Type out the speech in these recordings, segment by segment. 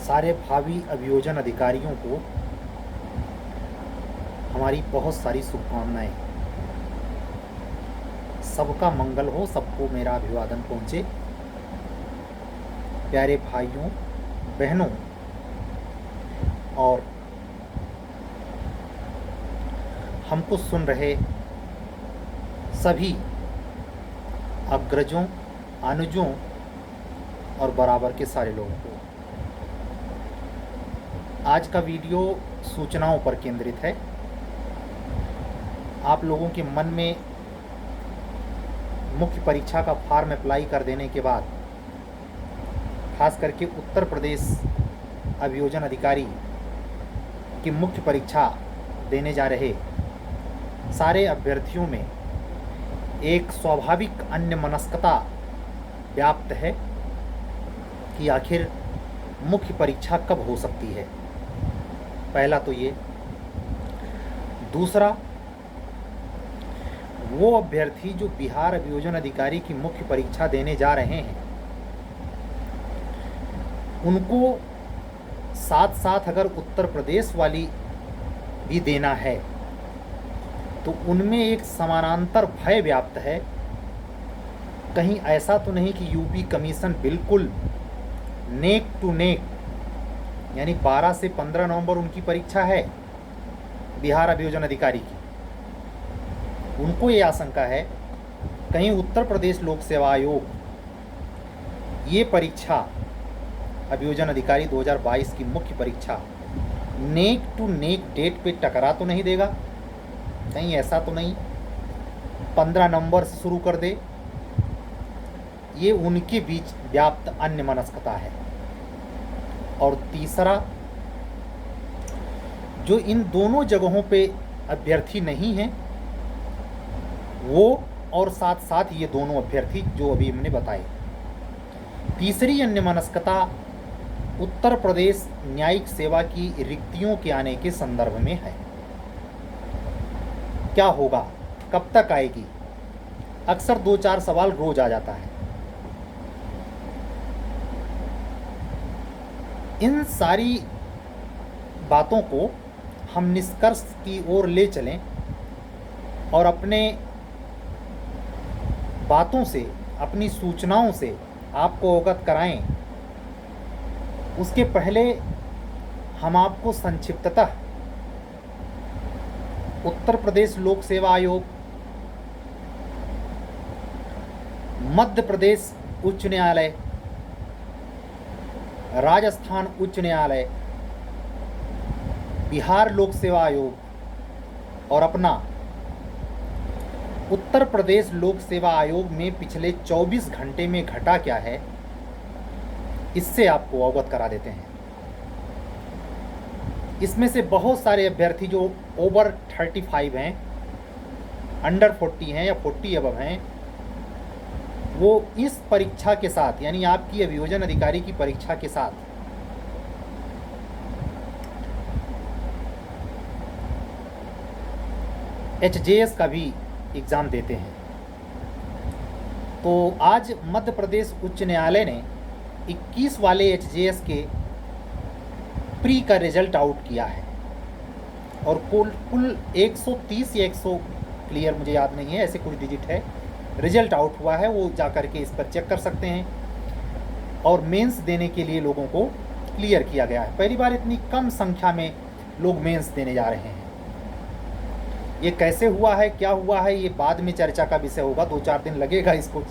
सारे भावी अभियोजन अधिकारियों को हमारी बहुत सारी शुभकामनाएं। सबका मंगल हो, सबको मेरा अभिवादन पहुंचे। प्यारे भाइयों बहनों और हमको सुन रहे सभी अग्रजों, अनुजों और बराबर के सारे लोगों को आज का वीडियो सूचनाओं पर केंद्रित है। आप लोगों के मन में मुख्य परीक्षा का फॉर्म अप्लाई कर देने के बाद खास करके उत्तर प्रदेश अभियोजन अधिकारी की मुख्य परीक्षा देने जा रहे सारे अभ्यर्थियों में एक स्वाभाविक अन्यमनस्कता व्याप्त है कि आखिर मुख्य परीक्षा कब हो सकती है। पहला तो ये। दूसरा, वो अभ्यर्थी जो बिहार अभियोजन अधिकारी की मुख्य परीक्षा देने जा रहे हैं उनको साथ साथ अगर उत्तर प्रदेश वाली भी देना है तो उनमें एक समानांतर भय व्याप्त है। कहीं ऐसा तो नहीं कि यूपी कमीशन बिल्कुल नेक टू नेक, यानी 12 से 15 नवंबर उनकी परीक्षा है बिहार अभियोजन अधिकारी की। उनको ये आशंका है कहीं उत्तर प्रदेश लोक सेवा आयोग ये परीक्षा अभियोजन अधिकारी 2022 की मुख्य परीक्षा नेक टू नेक डेट पे टकरा तो नहीं देगा, कहीं ऐसा तो नहीं 15 नवंबर से शुरू कर दे। ये उनके बीच व्याप्त अन्यमनस्कता है। और तीसरा, जो इन दोनों जगहों पे अभ्यर्थी नहीं हैं वो, और साथ साथ ये दोनों अभ्यर्थी जो अभी हमने बताए। तीसरी अन्यमनस्कता उत्तर प्रदेश न्यायिक सेवा की रिक्तियों के आने के संदर्भ में है। क्या होगा, कब तक आएगी? अक्सर 2-4 सवाल रोज आ जाता है। इन सारी बातों को हम निष्कर्ष की ओर ले चलें और अपने बातों से, अपनी सूचनाओं से आपको अवगत कराएं। उसके पहले हम आपको संक्षिप्ततः उत्तर प्रदेश लोक सेवा आयोग, मध्य प्रदेश उच्च न्यायालय, राजस्थान उच्च न्यायालय, बिहार लोक सेवा आयोग और अपना उत्तर प्रदेश लोक सेवा आयोग में पिछले 24 घंटे में घटा क्या है, इससे आपको अवगत करा देते हैं। इसमें से बहुत सारे अभ्यर्थी जो ओवर 35 हैं, अंडर 40 हैं या 40 अबव हैं, वो इस परीक्षा के साथ, यानी आपकी अभियोजन अधिकारी की परीक्षा के साथ एचजेएस का भी एग्ज़ाम देते हैं। तो आज मध्य प्रदेश उच्च न्यायालय ने 21 वाले एचजेएस के प्री का रिजल्ट आउट किया है और कुल 130 या 100 क्लियर मुझे याद नहीं है, ऐसे कुछ डिजिट है, रिजल्ट आउट हुआ है। वो जा करके इस पर चेक कर सकते हैं। और मेंस देने के लिए लोगों को क्लियर किया गया है। पहली बार इतनी कम संख्या में लोग मेंस देने जा रहे हैं। ये कैसे हुआ है, क्या हुआ है, ये बाद में चर्चा का विषय होगा। 2-4 दिन लगेगा इसको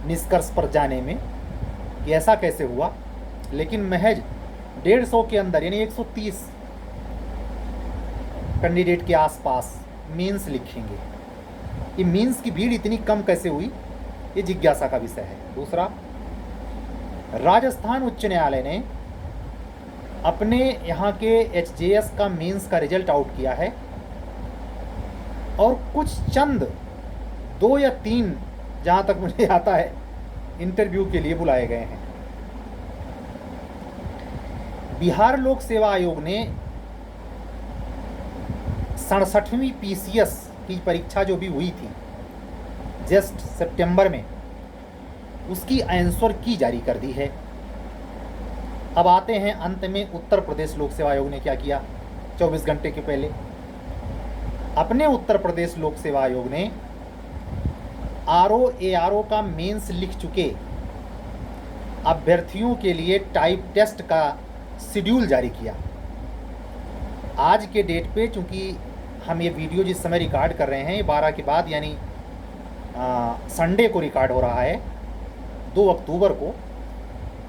निष्कर्ष पर जाने में कि ऐसा कैसे हुआ। लेकिन महज 150 के अंदर, यानी 130 कैंडिडेट के आसपास मेंस लिखेंगे। ये मीन्स की भीड़ इतनी कम कैसे हुई, ये जिज्ञासा का विषय है। दूसरा, राजस्थान उच्च न्यायालय ने अपने यहाँ के एचजेएस का मेंस का रिजल्ट आउट किया है और कुछ चंद 2 या 3 जहाँ तक मुझे आता है इंटरव्यू के लिए बुलाए गए हैं। बिहार लोक सेवा आयोग ने 67वीं पीसीएस की परीक्षा जो भी हुई थी जस्ट सितंबर में, उसकी आंसर की जारी कर दी है। अब आते हैं अंत में उत्तर प्रदेश लोक सेवा आयोग ने क्या किया 24 घंटे के पहले। अपने उत्तर प्रदेश लोक सेवा आयोग ने ARO का मेंस लिख चुके अभ्यर्थियों के लिए टाइप टेस्ट का शेड्यूल जारी किया। आज के डेट पे चूँकि हम ये वीडियो जिस समय रिकॉर्ड कर रहे हैं ये 12 के बाद यानी संडे को रिकॉर्ड हो रहा है 2 अक्टूबर को,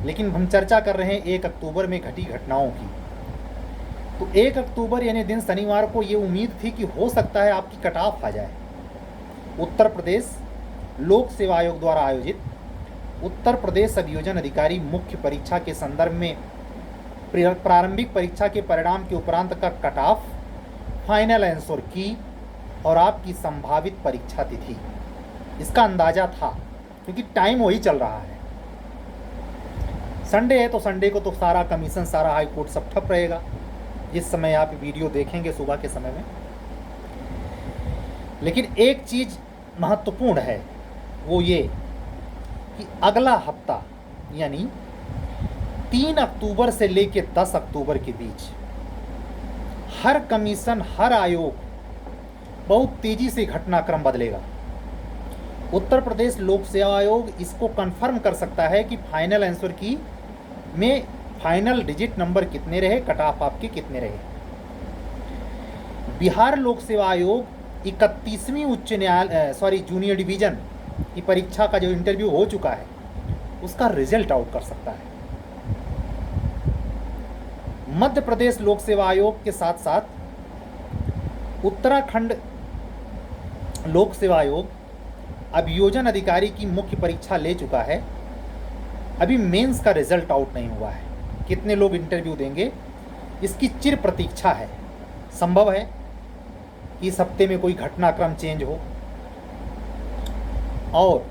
लेकिन हम चर्चा कर रहे हैं 1 अक्टूबर में घटी घटनाओं की। तो 1 अक्टूबर यानी दिन शनिवार को ये उम्मीद थी कि हो सकता है आपकी कट ऑफ आ जाए। उत्तर प्रदेश लोक सेवा आयोग द्वारा आयोजित उत्तर प्रदेश अभियोजन अधिकारी मुख्य परीक्षा के संदर्भ में प्रारंभिक परीक्षा के परिणाम के उपरांत का कट ऑफ, फाइनल आंसर की और आपकी संभावित परीक्षा तिथि, इसका अंदाजा था क्योंकि टाइम वही चल रहा है। संडे है तो संडे को तो सारा कमीशन, सारा हाई कोर्ट सब ठप रहेगा जिस समय आप वीडियो देखेंगे सुबह के समय में। लेकिन एक चीज़ महत्वपूर्ण है वो ये कि अगला हफ्ता यानी 3 अक्टूबर से लेकर 10 अक्टूबर के बीच हर कमीशन, हर आयोग बहुत तेज़ी से घटनाक्रम बदलेगा। उत्तर प्रदेश लोक सेवा आयोग इसको कंफर्म कर सकता है कि फाइनल आंसर की में फाइनल डिजिट नंबर कितने रहे, कट ऑफ आपके कितने रहे। बिहार लोक सेवा आयोग 31वीं उच्च न्यायालय जूनियर डिवीज़न की परीक्षा का जो इंटरव्यू हो चुका है उसका रिजल्ट आउट कर सकता है। मध्य प्रदेश लोक सेवा आयोग के साथ साथ उत्तराखंड लोक सेवा आयोग अभियोजन अधिकारी की मुख्य परीक्षा ले चुका है। अभी मेंस का रिजल्ट आउट नहीं हुआ है, कितने लोग इंटरव्यू देंगे इसकी चिर प्रतीक्षा है। संभव है कि इस हफ्ते में कोई घटनाक्रम चेंज हो, और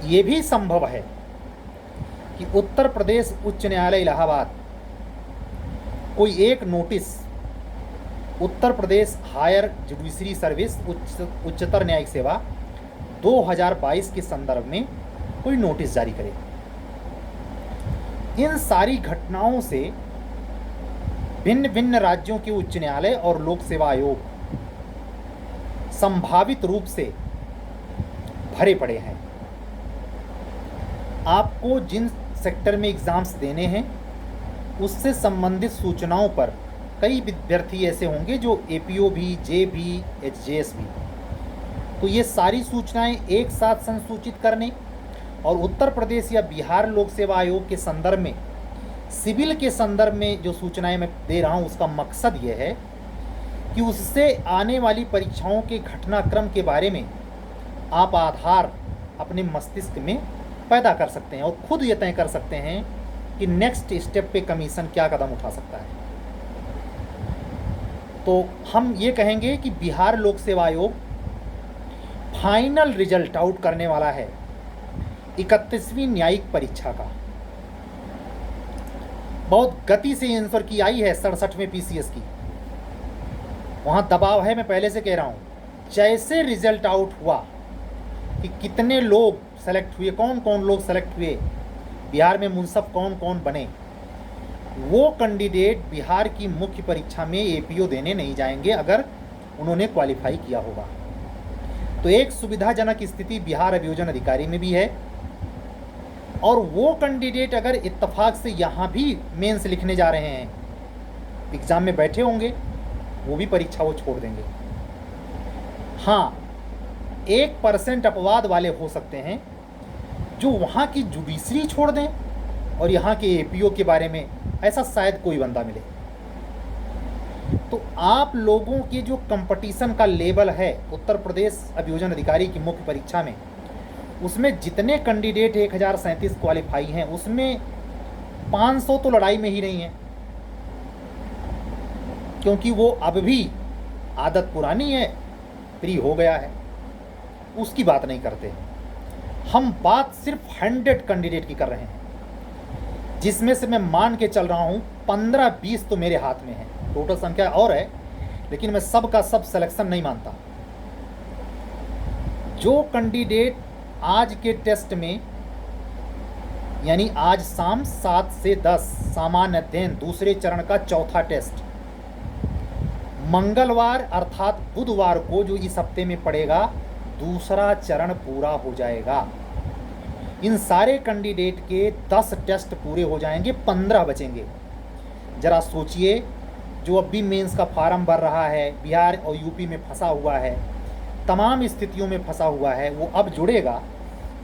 ये भी संभव है कि उत्तर प्रदेश उच्च न्यायालय इलाहाबाद कोई एक notice Uttar Pradesh higher judiciary service उच्चतर न्यायिक सेवा 2022 के संदर्भ में कोई नोटिस जारी करे। इन सारी घटनाओं से भिन्न भिन्न राज्यों के उच्च न्यायालय और लोक सेवा आयोग संभावित रूप से भरे पड़े हैं। आपको जिन सेक्टर में एग्ज़ाम्स देने हैं उससे संबंधित सूचनाओं पर कई विद्यार्थी ऐसे होंगे जो APO भी, JB, HJS भी, तो ये सारी सूचनाएं एक साथ संसूचित करने और उत्तर प्रदेश या बिहार लोक सेवा आयोग के संदर्भ में सिविल के संदर्भ में जो सूचनाएं मैं दे रहा हूं उसका मकसद ये है कि उससे आने वाली परीक्षाओं के घटनाक्रम के बारे में आप आधार अपने मस्तिष्क में पैदा कर सकते हैं और खुद ये तय कर सकते हैं कि नेक्स्ट स्टेप पे कमीशन क्या कदम उठा सकता है। तो हम ये कहेंगे कि बिहार लोक सेवा आयोग फाइनल रिजल्ट आउट करने वाला है 31वीं न्यायिक परीक्षा का। बहुत गति से आंसर की आई है 67वें PCS की, वहाँ दबाव है। मैं पहले से कह रहा हूँ जैसे रिजल्ट आउट हुआ कि कितने लोग सेलेक्ट हुए, कौन कौन लोग सेलेक्ट हुए, बिहार में मुंसफ कौन कौन बने, वो कैंडिडेट बिहार की मुख्य परीक्षा में APO देने नहीं जाएंगे अगर उन्होंने क्वालिफाई किया होगा। तो एक सुविधाजनक स्थिति बिहार अभियोजन अधिकारी में भी है, और वो कैंडिडेट अगर इत्तेफाक से यहाँ भी मेंस लिखने जा रहे हैं, एग्ज़ाम में बैठे होंगे, वो भी परीक्षा वो छोड़ देंगे। हाँ, 1% अपवाद वाले हो सकते हैं जो वहाँ की जुडिशरी छोड़ दें और यहाँ के APO के बारे में ऐसा शायद कोई बंदा मिले। तो आप लोगों के जो कंपटीशन का लेवल है उत्तर प्रदेश अभियोजन अधिकारी की मुख्य परीक्षा में, उसमें जितने कैंडिडेट 1037 क्वालिफाई हैं उसमें 500 तो लड़ाई में ही नहीं है, क्योंकि वो अब भी आदत पुरानी है, फ्री हो गया है, उसकी बात नहीं करते। हम बात सिर्फ 100 कैंडिडेट की कर रहे हैं, जिसमें से मैं मान के चल रहा हूँ 15-20 तो मेरे हाथ में है। टोटल संख्या और है, लेकिन मैं सब का सब सिलेक्शन नहीं मानता। जो कैंडिडेट आज के टेस्ट में यानी आज शाम 7 से 10 सामान्य अध्ययन दूसरे चरण का चौथा टेस्ट। मंगलवार अर्थात बुधवार को जो इस हफ्ते में पड़ेगा, दूसरा चरण पूरा हो जाएगा। इन सारे कैंडिडेट के 10 टेस्ट पूरे हो जाएंगे, 15 बचेंगे। ज़रा सोचिए, जो अब भी मेंस का फार्म भर रहा है, बिहार और यूपी में फंसा हुआ है, तमाम स्थितियों में फंसा हुआ है, वो अब जुड़ेगा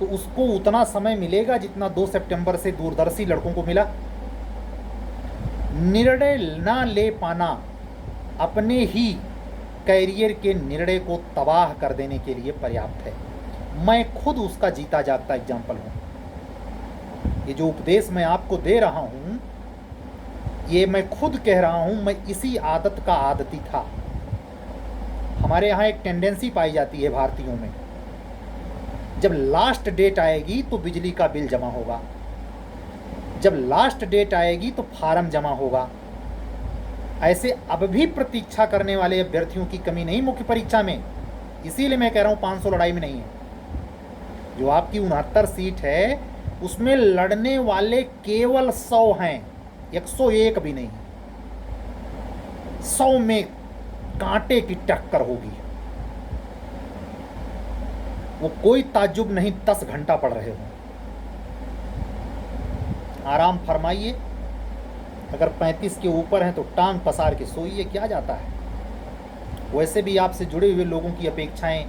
तो उसको उतना समय मिलेगा जितना 2 सितंबर से दूरदर्शी लड़कों को मिला। निर्णय ना ले पाना अपने ही कैरियर के निर्णय को तबाह कर देने के लिए पर्याप्त है। मैं खुद उसका जीता जागता एग्जाम्पल हूँ। ये जो उपदेश मैं आपको दे रहा हूँ, ये मैं खुद कह रहा हूँ, मैं इसी आदत का आदती था। हमारे यहाँ एक टेंडेंसी पाई जाती है भारतीयों में, जब लास्ट डेट आएगी तो बिजली का बिल जमा होगा, जब लास्ट डेट आएगी तो फार्म जमा होगा। ऐसे अब भी प्रतीक्षा करने वाले अभ्यर्थियों की कमी नहीं मुख्य परीक्षा में। इसीलिए मैं कह रहा हूँ 500 लड़ाई में नहीं है। जो आपकी 69 सीट है उसमें लड़ने वाले केवल 100 हैं, 101 भी नहीं। 100 में कांटे की टक्कर होगी। वो कोई ताज्जुब नहीं 10 घंटा पढ़ रहे हो। आराम फरमाइए, अगर 35 के ऊपर हैं तो टांग पसार के सोइए, क्या जाता है। वैसे भी आपसे जुड़े हुए लोगों की अपेक्षाएं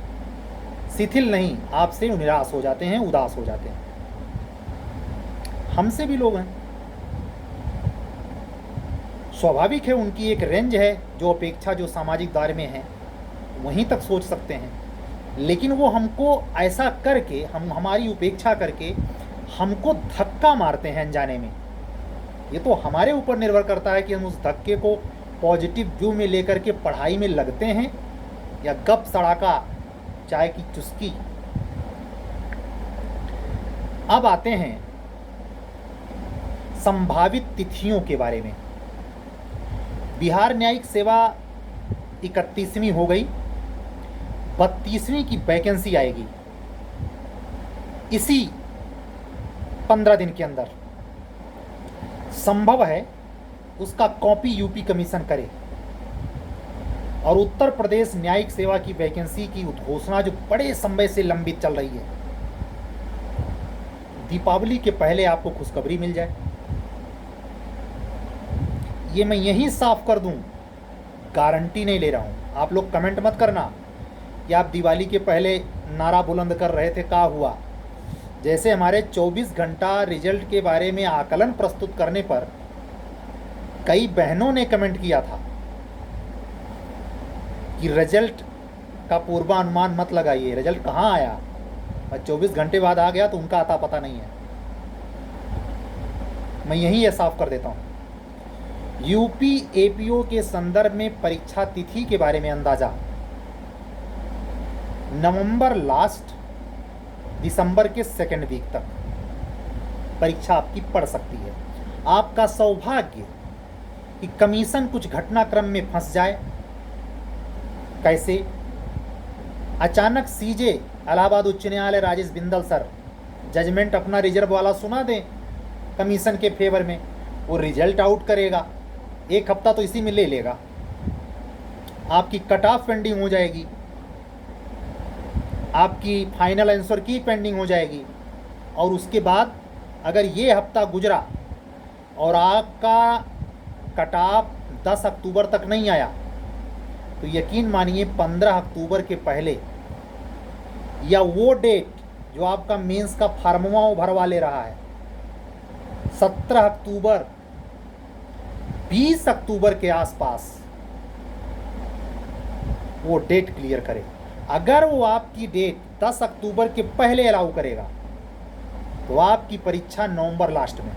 शिथिल नहीं, आपसे निराश हो जाते हैं, उदास हो जाते हैं। हमसे भी लोग हैं, स्वाभाविक है, उनकी एक रेंज है जो अपेक्षा जो सामाजिक दायरे में है वहीं तक सोच सकते हैं। लेकिन वो हमको ऐसा करके, हमारी उपेक्षा करके हमको धक्का मारते हैं अनजाने में। ये तो हमारे ऊपर निर्भर करता है कि हम उस धक्के को पॉजिटिव व्यू में लेकर के पढ़ाई में लगते हैं या गप सड़ाका चाय की चुस्की। अब आते हैं संभावित तिथियों के बारे में। बिहार न्यायिक सेवा 31वीं हो गई, 32वीं की वैकेंसी आएगी इसी 15 दिन के अंदर। संभव है उसका कॉपी यूपी कमीशन करे। और उत्तर प्रदेश न्यायिक सेवा की वैकेंसी की घोषणा जो बड़े समय से लंबित चल रही है, दीपावली के पहले आपको खुशखबरी मिल जाए। ये मैं यहीं साफ कर दूं, गारंटी नहीं ले रहा हूं। आप लोग कमेंट मत करना कि आप दिवाली के पहले नारा बुलंद कर रहे थे, क्या हुआ। जैसे हमारे 24 घंटा रिजल्ट के बारे में आकलन प्रस्तुत करने पर कई बहनों ने कमेंट किया था कि रिजल्ट का पूर्वानुमान मत लगाइए, रिजल्ट कहाँ आया और 24 घंटे बाद आ गया तो उनका आता पता नहीं है। मैं यही ये साफ कर देता हूँ। यूपी एपीओ के संदर्भ में परीक्षा तिथि के बारे में अंदाजा, नवंबर लास्ट, दिसंबर के सेकेंड वीक तक परीक्षा आपकी पड़ सकती है। आपका सौभाग्य कि कमीशन कुछ घटनाक्रम में फंस जाए। कैसे? अचानक सीजे इलाहाबाद उच्च न्यायालय राजेश बिंदल सर जजमेंट अपना रिजर्व वाला सुना दें कमीशन के फेवर में, वो रिजल्ट आउट करेगा, 1 हफ्ता तो इसी में ले लेगा। आपकी कट ऑफ पेंडिंग हो जाएगी, आपकी फाइनल आंसर की पेंडिंग हो जाएगी। और उसके बाद अगर ये हफ्ता गुजरा और आपका कट ऑफ 10 अक्टूबर तक नहीं आया तो यकीन मानिए 15 अक्टूबर के पहले या वो डेट जो आपका मेंस का फार्मवा भरवा ले रहा है 17 अक्टूबर 20 अक्टूबर के आसपास वो डेट क्लियर करे। अगर वो आपकी डेट 10 अक्टूबर के पहले अलाउ करेगा तो आपकी परीक्षा नवंबर लास्ट में,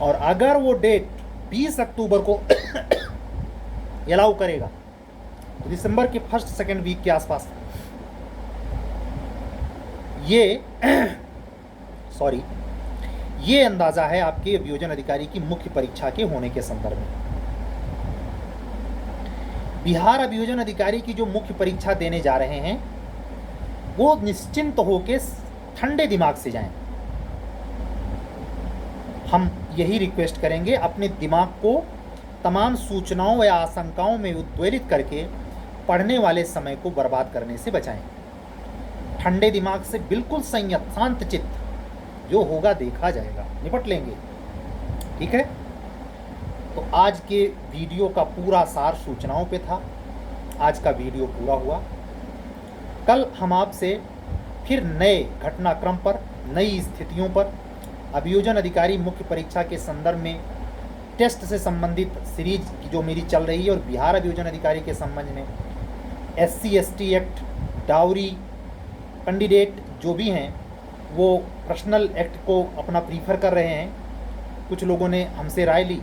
और अगर वो डेट 20 अक्टूबर को अलाउ करेगा तो दिसंबर के फर्स्ट सेकेंड वीक के आसपास ये ये अंदाजा है आपके अभियोजन अधिकारी की मुख्य परीक्षा के होने के संदर्भ में। बिहार अभियोजन अधिकारी की जो मुख्य परीक्षा देने जा रहे हैं वो निश्चिंत होकर ठंडे दिमाग से जाएं। हम यही रिक्वेस्ट करेंगे, अपने दिमाग को तमाम सूचनाओं या आशंकाओं में उद्वेलित करके पढ़ने वाले समय को बर्बाद करने से बचाएं। ठंडे दिमाग से बिल्कुल संयत शांत चित्त, जो होगा देखा जाएगा, निपट लेंगे। ठीक है, तो आज के वीडियो का पूरा सार सूचनाओं पे था। आज का वीडियो पूरा हुआ। कल हम आपसे फिर नए घटनाक्रम पर, नई स्थितियों पर, अभियोजन अधिकारी मुख्य परीक्षा के संदर्भ में टेस्ट से संबंधित सीरीज जो मेरी चल रही है, और बिहार अभियोजन अधिकारी के संबंध में SC/ST एक्ट, डाउरी, कैंडिडेट जो भी हैं वो पर्सनल एक्ट को अपना प्रीफर कर रहे हैं। कुछ लोगों ने हमसे राय ली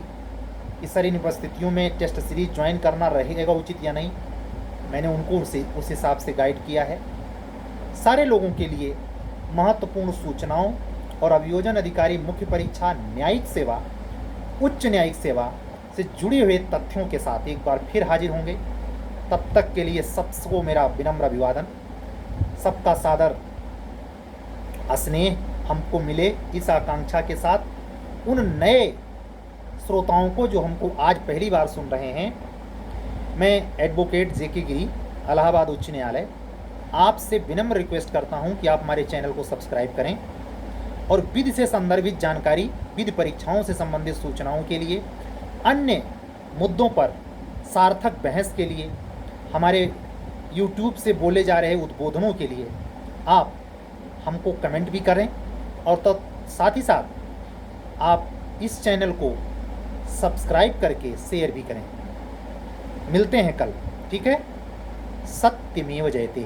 कि सर इन परिस्थितियों में टेस्ट सीरीज ज्वाइन करना रहेगा उचित या नहीं। मैंने उनको उस हिसाब से गाइड किया है। सारे लोगों के लिए महत्वपूर्ण सूचनाओं और अभियोजन अधिकारी मुख्य परीक्षा न्यायिक सेवा, उच्च न्यायिक सेवा से जुड़े हुए तथ्यों के साथ एक बार फिर हाजिर होंगे। तब तक के लिए सबको मेरा विनम्र अभिवादन, सबका सादर स्नेह हमको मिले, इस आकांक्षा के साथ उन नए श्रोताओं को जो हमको आज पहली बार सुन रहे हैं, मैं एडवोकेट JK गिरी, इलाहाबाद उच्च न्यायालय, आपसे विनम्र रिक्वेस्ट करता हूं कि आप हमारे चैनल को सब्सक्राइब करें और विधि से संदर्भित जानकारी, विधि परीक्षाओं से संबंधित सूचनाओं के लिए, अन्य मुद्दों पर सार्थक बहस के लिए, हमारे YouTube से बोले जा रहे उद्बोधनों के लिए आप हमको कमेंट भी करें, और तो साथ ही साथ आप इस चैनल को सब्सक्राइब करके शेयर भी करें। मिलते हैं कल, ठीक है। सत्यमेव जयते।